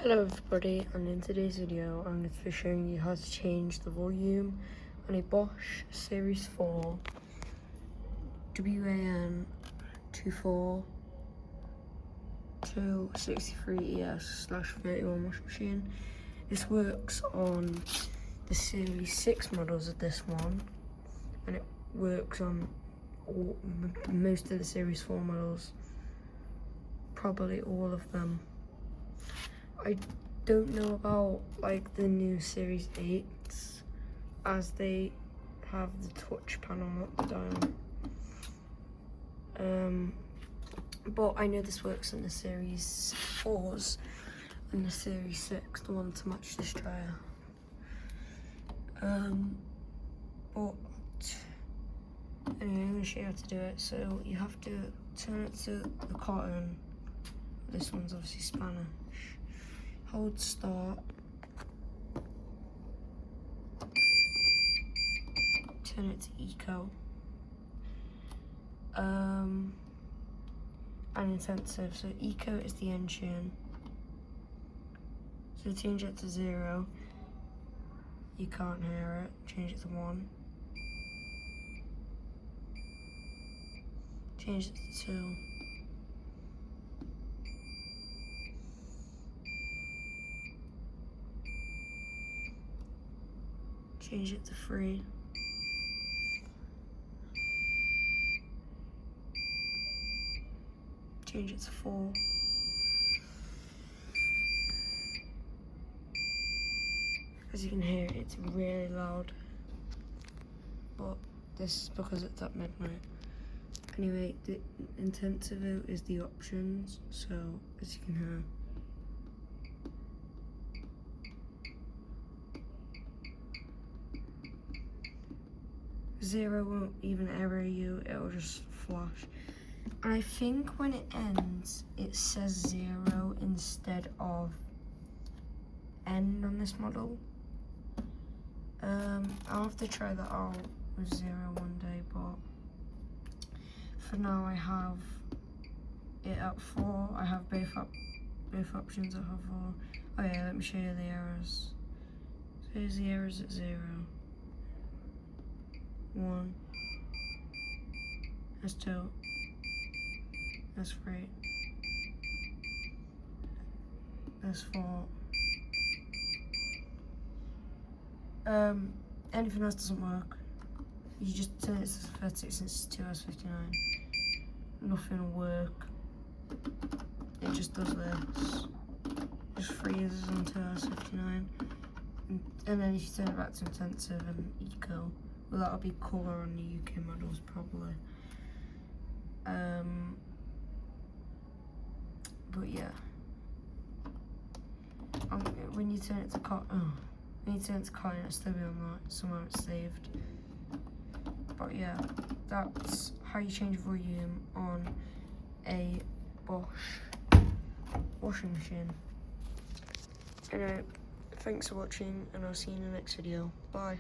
Hello everybody, and in today's video I'm going to be showing you how to change the volume on a Bosch Series 4 WAN 24263ES/31 washing machine. This works on the Series 6 models of this one, and it works on most of the Series 4 models, probably all of them. I don't know about like the new Series 8s, as they have the touch panel, not the dial. But I know this works in the Series 4s and the Series 6, the one to match this dryer. But anyway, I'm going to show you how to do it. So you have to turn it to the cotton. This one's obviously Spanish. Hold start, turn it to eco, and intensive. So eco is the engine, so change it to 0, you can't hear it, change it to 1, change it to 2, change it to 3, change it to 4, as you can hear it's really loud, but this is because it's at midnight. Anyway, the intensive is the options, so as you can hear, 0 won't even error you, it'll just flash. And I think when it ends, it says 0 instead of end on this model. I'll have to try that out with 0 one day, but for now I have it at 4. I have both options at 4. Oh yeah, let me show you the errors. So here's the errors at 0. 1, that's 2, that's 3, that's 4. Anything else doesn't work. You just turn it to synthetic since it's 2S59. Nothing will work. It just does this. Just freezes on 2S59. And then if you turn it back to intensive and eco, well, that'll be colour on the UK models probably. But yeah, when you turn it to cotton, it'll still be on that somewhere it's saved. But yeah, that's how you change volume on a Bosch washing machine. Anyway, thanks for watching, and I'll see you in the next video. Bye.